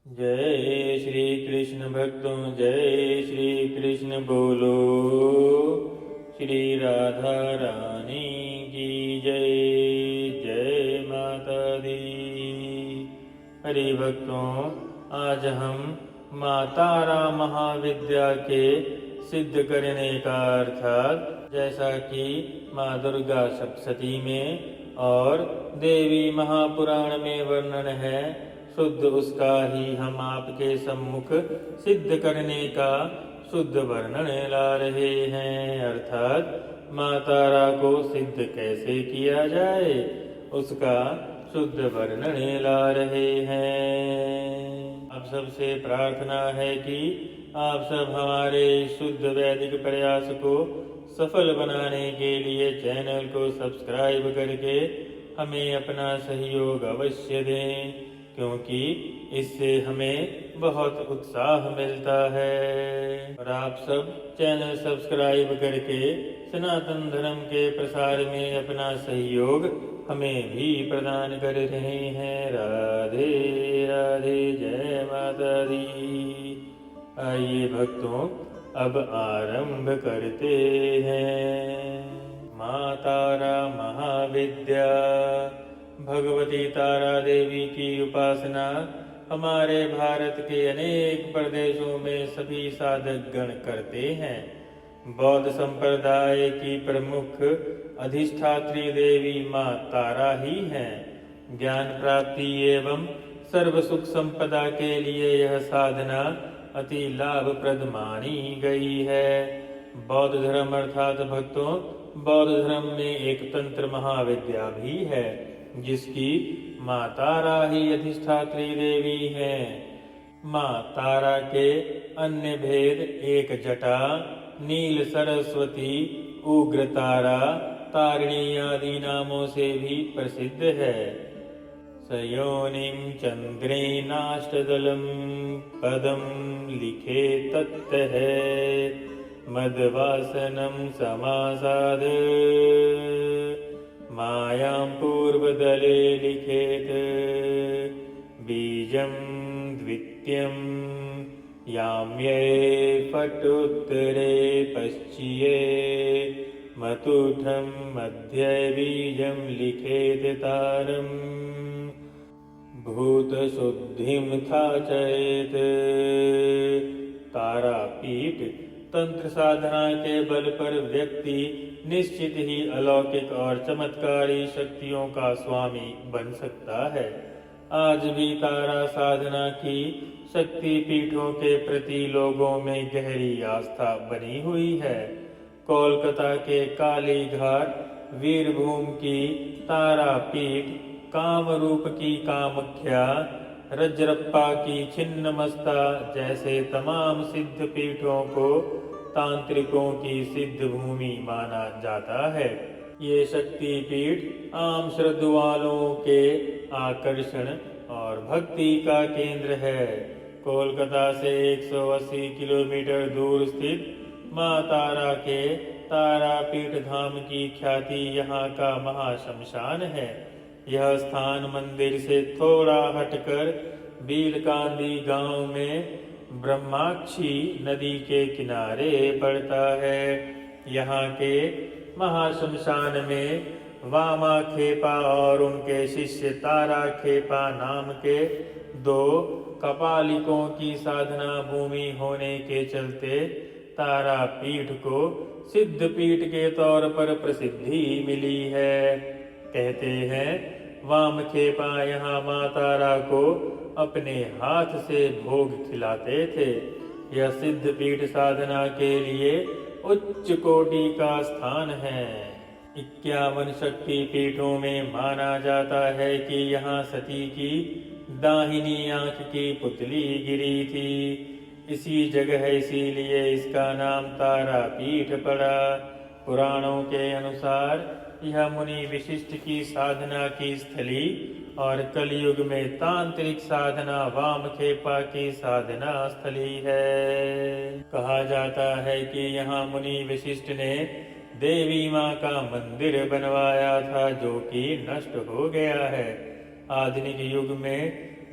जय श्री कृष्ण भक्तों, जय श्री कृष्ण बोलो। श्री राधा रानी की जय। जय माता दी। हरि भक्तों, आज हम माता राम महाविद्या के सिद्ध करने का अर्थात जैसा कि माँ दुर्गा सप्तशती में और देवी महापुराण में वर्णन है, शुद्ध उसका ही हम आपके सम्मुख सिद्ध करने का शुद्ध वर्णन ला रहे हैं। अर्थात माँ तारा को सिद्ध कैसे किया जाए उसका शुद्ध वर्णन ला रहे हैं। आप सबसे प्रार्थना है कि आप सब हमारे शुद्ध वैदिक प्रयास को सफल बनाने के लिए चैनल को सब्सक्राइब करके हमें अपना सहयोग अवश्य दें, क्योंकि इससे हमें बहुत उत्साह मिलता है। और आप सब चैनल सब्सक्राइब करके सनातन धर्म के प्रसार में अपना सहयोग हमें भी प्रदान कर रहे हैं। राधे राधे, जय माता दी। आइए भक्तों, अब आरंभ करते हैं। माँ तारा महाविद्या भगवती तारा देवी की उपासना हमारे भारत के अनेक प्रदेशों में सभी साधक गण करते हैं। बौद्ध संप्रदाय की प्रमुख अधिष्ठात्री देवी माँ तारा ही हैं। ज्ञान प्राप्ति एवं सर्व सुख संपदा के लिए यह साधना अति लाभप्रद मानी गई है। बौद्ध धर्म अर्थात भक्तों, बौद्ध धर्म में एक तंत्र महाविद्या भी है जिसकी माँ तारा ही अधिष्ठात्री देवी है। माँ तारा के अन्य भेद एक जटा, नील सरस्वती, उग्र तारा, तारिणी आदि नामों से भी प्रसिद्ध है। सयोनिं चंद्रेनाष्टदलं पदं लिखे तत् है, मदवासनं समासाद मायां पूर्वदले लिखेत, बीजं द्वितीयं याम्ये फटोत्तरे पश्चिये, मतुठं मध्ये बीजं लिखेत तारम्, भूतशुद्धिं थाचयेत। तारापीठ तंत्र साधना के बल पर व्यक्ति निश्चित ही अलौकिक और चमत्कारी शक्तियों का स्वामी बन सकता है। आज भी तारा साधना की शक्ति पीठों के प्रति लोगों में गहरी आस्था बनी हुई है। कोलकाता के काली घाट वीरभूम की तारापीठ, कामरूप की कामाख्या, रजरप्पा की छिन्नमस्ता जैसे तमाम सिद्ध पीठों को तांत्रिकों की सिद्ध भूमि माना जाता है। ये शक्ति पीठ आम श्रद्धालुओं के आकर्षण और भक्ति का केंद्र है। कोलकाता से 180 किलोमीटर दूर स्थित माँ तारा के तारापीठ धाम की ख्याति यहाँ का महाशमशान है। यह स्थान मंदिर से थोड़ा हटकर बीलकांदी गांव में ब्रह्माक्षी नदी के किनारे पड़ता है। यहाँ के महाशमशान में वामा खेपा और उनके शिष्य तारा खेपा नाम के दो कपालिकों की साधना भूमि होने के चलते तारा पीठ को सिद्ध पीठ के तौर पर प्रसिद्धि मिली है। कहते हैं वामखेपा यहाँ माँ तारा को अपने हाथ से भोग खिलाते थे। यह सिद्ध पीठ साधना के लिए उच्च कोटि का स्थान है। 51 शक्ति पीठों में माना जाता है कि यहाँ सती की दाहिनी आंख की पुतली गिरी थी। इसी जगह इसीलिए इसका नाम तारा पीठ पड़ा। पुराणों के अनुसार यह मुनि विशिष्ट की साधना की स्थली और कलयुग में तांत्रिक साधना वामखेपा की साधना स्थली है। कहा जाता है कि यहाँ मुनि विशिष्ट ने देवी माँ का मंदिर बनवाया था जो कि नष्ट हो गया है। आधुनिक युग में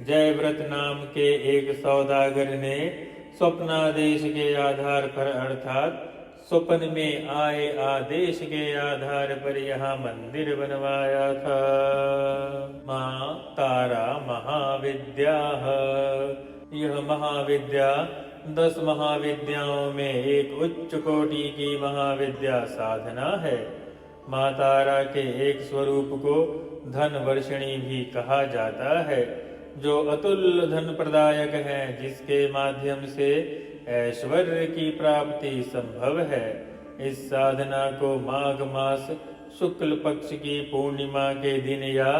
जयव्रत नाम के एक सौदागर ने स्वप्नादेश के आधार पर अर्थात स्वप्न में आए आदेश के आधार पर यहाँ मंदिर बनवाया था। माँ तारा महाविद्या, यह महाविद्या 10 महाविद्याओं में एक उच्च कोटि की महाविद्या साधना है। माँ तारा के एक स्वरूप को धन वर्षिणी भी कहा जाता है, जो अतुल्य धन प्रदायक है, जिसके माध्यम से ऐश्वर्य की प्राप्ति संभव है। इस साधना को माघ मास शुक्ल पक्ष की पूर्णिमा के दिन या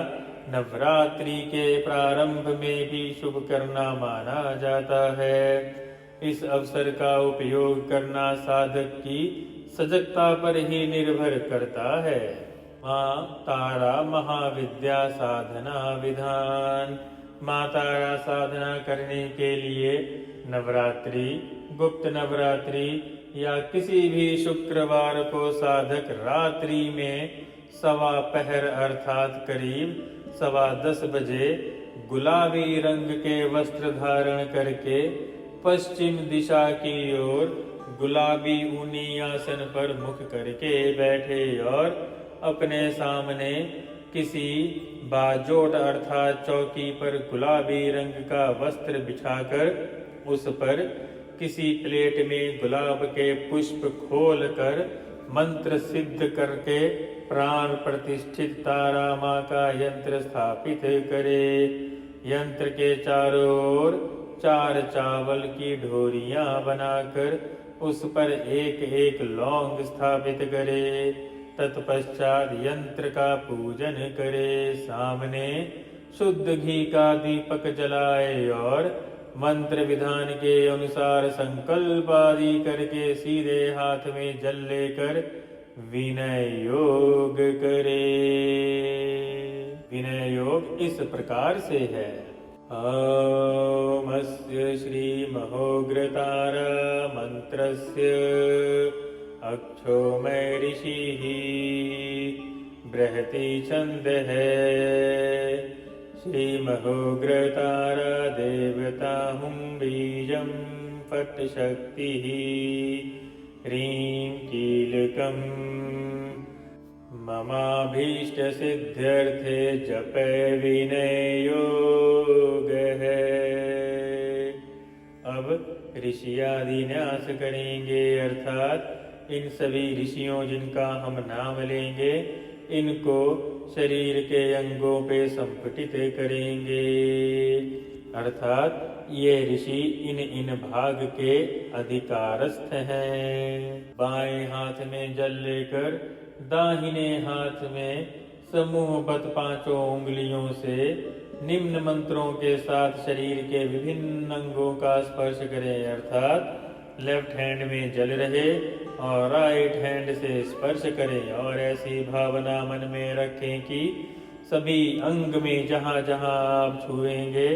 नवरात्रि के प्रारंभ में भी शुभ करना माना जाता है। इस अवसर का उपयोग करना साधक की सजगता पर ही निर्भर करता है। माँ तारा महाविद्या साधना विधान। माँ तारा साधना करने के लिए नवरात्रि, गुप्त नवरात्रि या किसी भी शुक्रवार को साधक रात्रि में 1:15 अर्थात करीब 10:15 बजे गुलाबी रंग के वस्त्र धारण करके पश्चिम दिशा की ओर गुलाबी ऊनी आसन पर मुख करके बैठे और अपने सामने किसी बाजोट अर्थात चौकी पर गुलाबी रंग का वस्त्र बिछाकर उस पर किसी प्लेट में गुलाब के पुष्प खोल कर मंत्र सिद्ध करके प्राण प्रतिष्ठित तारा माँ का यंत्र स्थापित करे। यंत्र के चारों ओर 4 चावल की ढोरियां बनाकर उस पर एक लौंग स्थापित करे। तत्पश्चात यंत्र का पूजन करे। सामने शुद्ध घी का दीपक जलाए और मंत्र विधान के अनुसार संकल्प आदि करके सीधे हाथ में जल लेकर विनय योग करे। विनय योग इस प्रकार से है। ओमस्य श्री महोग्रतारा मंत्रस्य अक्षोमय ऋषिः बृहति छंद है। श्री महोग्रतारा देवता हुं बीजं फट् शक्तिः ह्रीं कीलकम् ममाभीष्ट सिद्ध्यर्थे जपे विनय योग है। अब ऋषि आदि न्यास करेंगे अर्थात इन सभी ऋषियों जिनका हम नाम लेंगे इनको शरीर के अंगों पे संपटित करेंगे अर्थात ये ऋषि इन भाग के अधिकारस्थ हैं। बाएं हाथ में जल लेकर दाहिने हाथ में समूहबद्ध 5 उंगलियों से निम्न मंत्रों के साथ शरीर के विभिन्न अंगों का स्पर्श करें अर्थात लेफ्ट हैंड में जल रहे और राइट हैंड से स्पर्श करें और ऐसी भावना मन में रखें कि सभी अंग में जहाँ जहाँ आप छुएंगे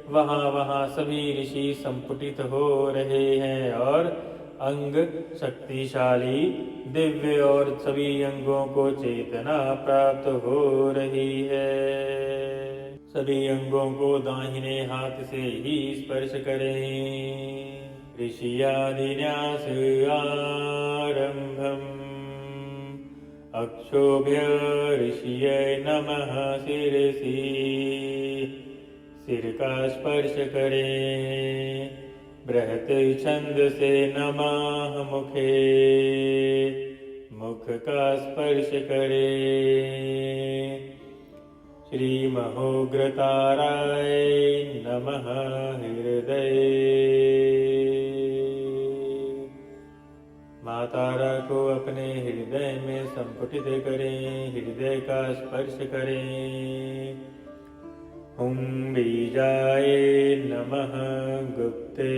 वहाँ वहाँ सभी ऋषि संपुटित हो रहे हैं और अंग शक्तिशाली दिव्य और सभी अंगों को चेतना प्राप्त हो रही है। सभी अंगों को दाहिने हाथ से ही स्पर्श करें। ऋषियादिन्यास आरंभम् अक्षोभ्य ऋषिये नमः शिरसि सिर का स्पर्श करें। बृहत छंद से नमः मुखे मुख का स्पर्श करें। श्री महोग्रताराय नमः हृदय। माँ तारा को अपने हृदय में संपुटित करें। हृदय का स्पर्श करें। हुं बीजाय नमः गुप्ते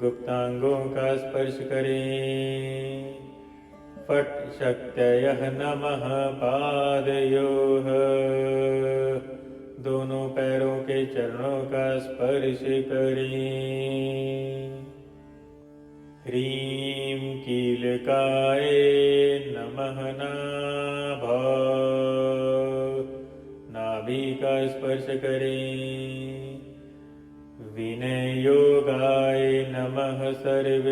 गुप्तांगों का स्पर्श करें। फट् शक्तयः नमः पादयोः दोनों पैरों के चरणों का स्पर्श करें। ह्रीं कीलकाय नमः नाभि का स्पर्श स्पर्श करें। विनय योगाय नमः सर्वयांगे।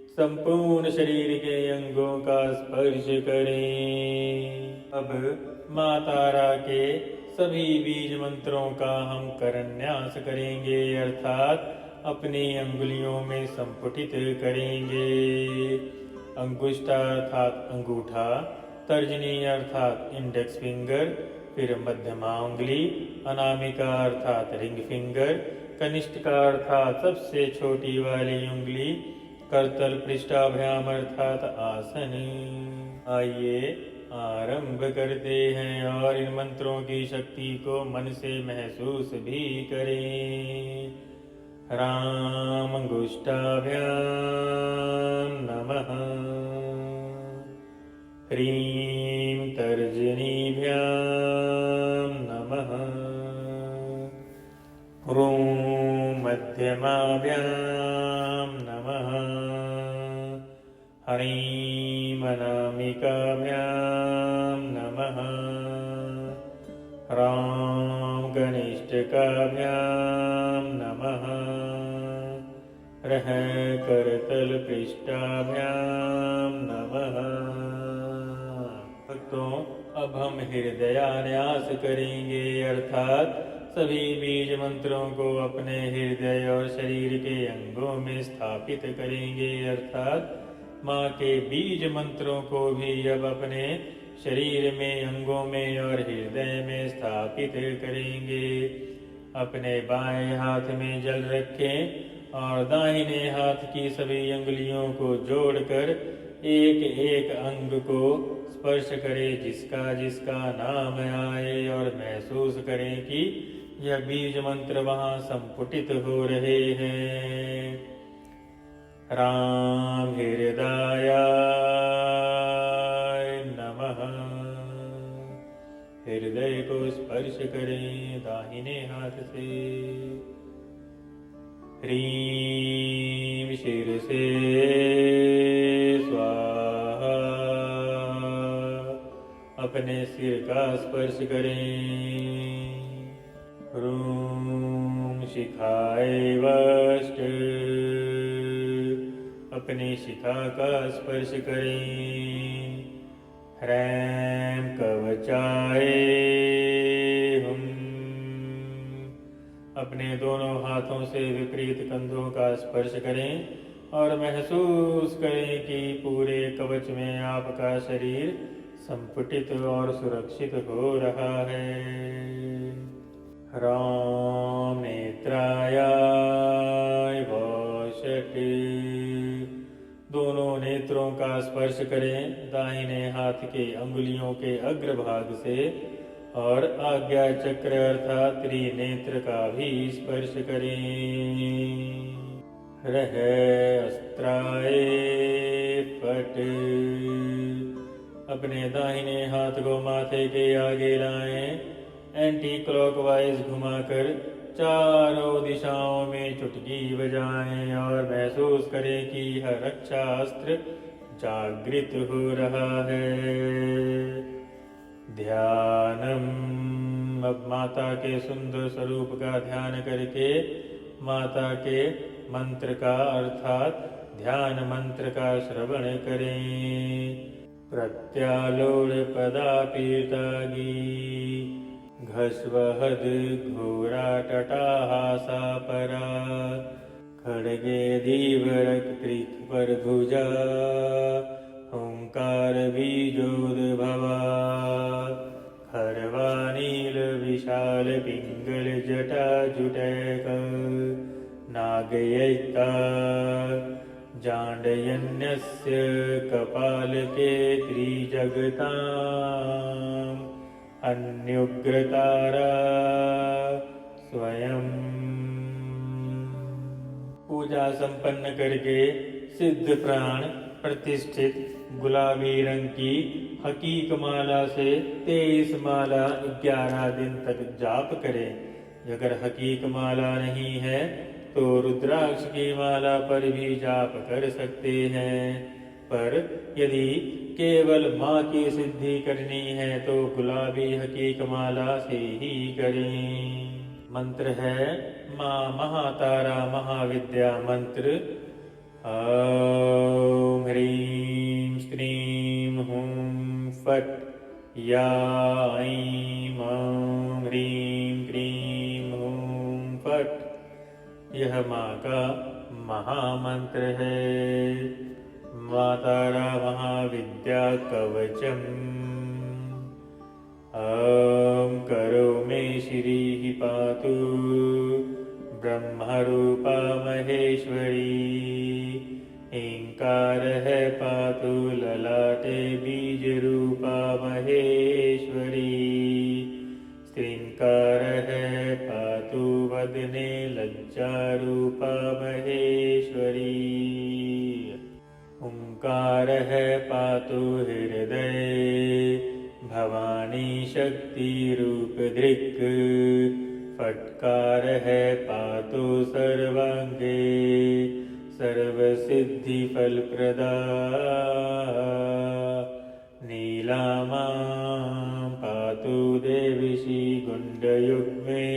संपूर्ण शरीर के अंगों का स्पर्श करें। अब माँ तारा के सभी बीज मंत्रों का हम करन्यास करेंगे, अर्थात अपनी अंगुलियों में संपुटित करेंगे। अंगुष्ठा अर्थात अंगूठा, तर्जनी अर्थात इंडेक्स फिंगर, फिर मध्यमा उंगली, अनामिका अर्थात रिंग फिंगर, कनिष्ठिका अर्थात सबसे छोटी वाली उंगली, करतल पृष्ठाभ्याम अर्थात आसन। आइए आरंभ करते हैं और इन मंत्रों की शक्ति को मन से महसूस भी करें। राम अंगुष्ठाभ्याम नमः। ह्रीं तर्जनीभ्याम नमः। ह्रूं मध्यमाभ्याम नमः। ह्रीं अनामिकाभ्याम नमः। ह्रां कनिष्ठिकाभ्याम नमः। ह्रः करतलपृष्ठाभ्याम नमः। भक्तों, अब हम हृदयान्यास करेंगे, अर्थात सभी बीज मंत्रों को अपने हृदय और शरीर के अंगों में स्थापित करेंगे, अर्थात माँ के बीज मंत्रों को भी अब अपने शरीर में, अंगों में और हृदय में स्थापित करेंगे। अपने बाएं हाथ में जल रखें और दाहिने हाथ की सभी अंगुलियों को जोड़कर एक एक अंग को स्पर्श करें, जिसका जिसका नाम आए, और महसूस करें कि यह बीज मंत्र वहां संपुटित हो रहे हैं। राम हृदयाय नमः। हृदय को स्पर्श करें दाहिने हाथ से। ह्रीं शीर्षे स्वाहा। अपने सिर का स्पर्श करें। ह्रूं शिखाय वष्ट। अपनी शिखा का स्पर्श करें। ह्रैं कवचाय हुम। अपने दोनों हाथों से विपरीत कंधों का स्पर्श करें और महसूस करें कि पूरे कवच में आपका शरीर संपुटित और सुरक्षित हो रहा है। ह्रां नेत्राय वषट्। दोनों नेत्रों का स्पर्श करें दाहिने हाथ के अंगुलियों के अग्रभाग से, और आज्ञा चक्र अर्थात त्रिनेत्र का भी स्पर्श करें। ह्रः अस्त्राय फट्। अपने दाहिने हाथ को माथे के आगे लाएं, एंटी क्लॉकवाइज घुमाकर चारों दिशाओं में चुटकी बजाएं और महसूस करें कि यह रक्षा अस्त्र जागृत हो रहा है। ध्यानम। अब माता के सुंदर स्वरूप का ध्यान करके माता के मंत्र का अर्थात ध्यान मंत्र का श्रवण करें। प्रत्यालोड़ पदापीतागी। घस्वहद घोरा टटाहासा परा। खड्गे दीवरक त्रिक पर भुजा। ओंकार बीजोद्भवा। खरवा नील विशाल पिंगल जटा जुटैक। नागयैता जाण्डयन्यस्य कपालके त्रिजगताम्। अन्युग्रतारा स्वयं। पूजा संपन्न करके सिद्ध प्राण प्रतिष्ठित गुलाबी रंग की हकीक माला से 23 माला 11 दिन तक जाप करें। अगर हकीक माला नहीं है तो रुद्राक्ष की माला पर भी जाप कर सकते हैं। पर यदि केवल माँ की सिद्धि करनी है तो गुलाबी हकीक माला से ही करें। मंत्र है माँ महातारा महाविद्या मंत्र। ॐ ह्रीं श्रीं हूं फट् या ऐं ॐ ह्रीं क्रीं हूं फट्। यह माँ का महामंत्र है। मातारा महाविद्या कवचम। ॐ करो मे श्रीः पातु ब्रह्मरूपा महेश्वरी। ईंकार है पातु ललाटे बीजरूपा महेश्वरी। स्त्रींकार है पातु वदने लज्जारूपा महेश्वरी। ओंकार है पातु हृदये भवानी शक्ति रूप दृक्। फट्कार है पातु सर्वांगे सर्वसिद्धि फलप्रदा। नीलामा पातु देविशी गुण्डयुग्मे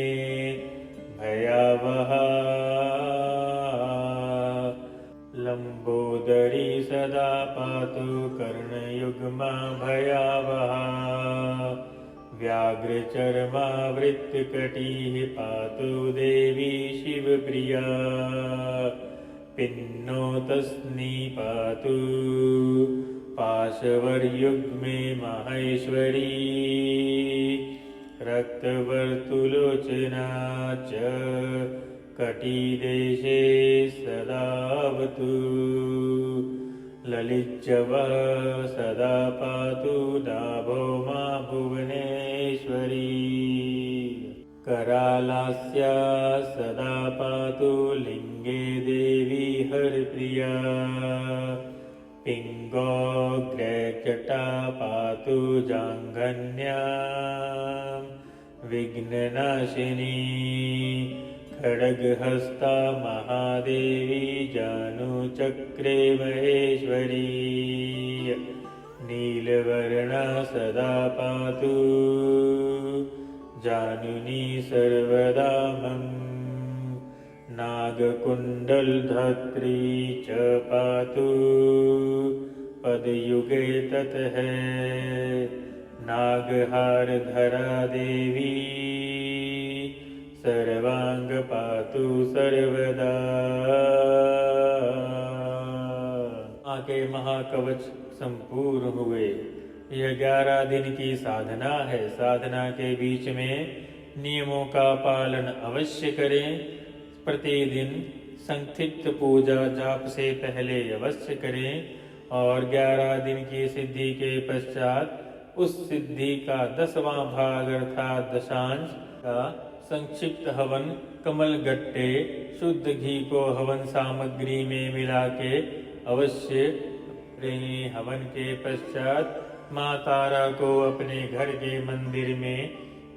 भयावहा। लंबोदरी सदा पातु कर्णयुग्मा भयावहा। व्याघ्रचर्मावृत्तकटिः पातु देवी शिवप्रिया। पिन्नोतस्नी पातु पाशवर्युग्मे माहेश्वरी। रक्तवर्तुलोचना च कटिदेशे सदावतु। ललितजवा सदा पातु नाभो मा भुवनेश्वरी। करालास्या सदा पातु लिंगे देवी हरप्रिया। पिङ्गोग्रजटा पातु जाङ्घन्या विघ्ननाशिनी। खड्गहस्ता महादेवी जानुचक्रे महेश्वरी। नीलवर्णा सदा पातु जानुनी सर्वदा मम। नागकुण्डलधात्री च पातु पदयुगे ततः। नागहारधरा देवी सर्वांग पातु सर्वदा। आके महाकवच संपूर्ण हुए। यह 11 दिन की साधना है। साधना के बीच में नियमों का पालन अवश्य करें। प्रतिदिन संक्षिप्त पूजा जाप से पहले अवश्य करें और 11 दिन की सिद्धि के पश्चात उस सिद्धि का 10वां भाग अर्थात दशांश का संक्षिप्त हवन कमल गट्टे शुद्ध घी को हवन सामग्री में मिला के अवश्य करें। हवन के पश्चात माँ तारा को अपने घर के मंदिर में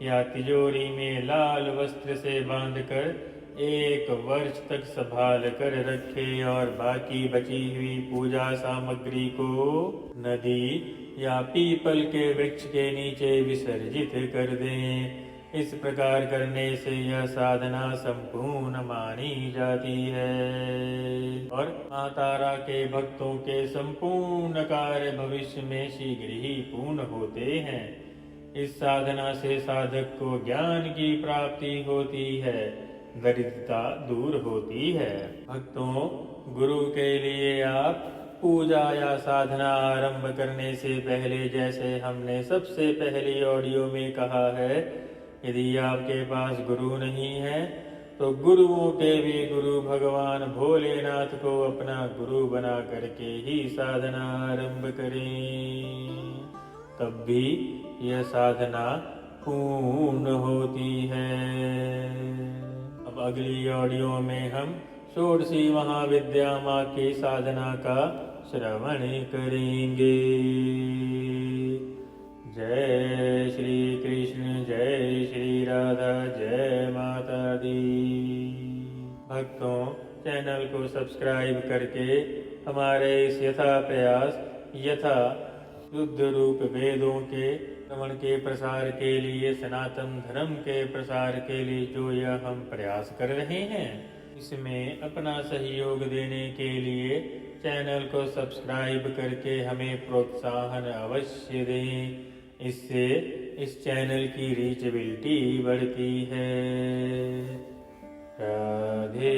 या तिजोरी में लाल वस्त्र से बांधकर 1 वर्ष तक संभाल कर रखे और बाकी बची हुई पूजा सामग्री को नदी या पीपल के वृक्ष के नीचे विसर्जित कर दें। इस प्रकार करने से यह साधना संपूर्ण मानी जाती है और माँ तारा के भक्तों के संपूर्ण कार्य भविष्य में शीघ्र ही पूर्ण होते हैं। इस साधना से साधक को ज्ञान की प्राप्ति होती है, दरिद्रता दूर होती है। भक्तों, गुरु के लिए आप पूजा या साधना आरंभ करने से पहले जैसे हमने सबसे पहली ऑडियो में कहा है, यदि आपके पास गुरु नहीं है तो गुरुओं के भी गुरु भगवान भोलेनाथ को अपना गुरु बना करके ही साधना आरंभ करें, तब भी यह साधना पूर्ण होती है। अब अगली ऑडियो में हम षोडशी महाविद्या माँ की साधना का श्रवण करेंगे। जय श्री कृष्ण, जय श्री राधा, जय माता दी। भक्तों, चैनल को सब्सक्राइब करके हमारे इस यथा प्रयास यथा शुद्ध रूप वेदों के श्रवण के प्रसार के लिए, सनातन धर्म के प्रसार के लिए जो यह हम प्रयास कर रहे हैं, इसमें अपना सहयोग देने के लिए चैनल को सब्सक्राइब करके हमें प्रोत्साहन अवश्य दें। इससे इस चैनल की रीचेबिलिटी बढ़ती है। राधे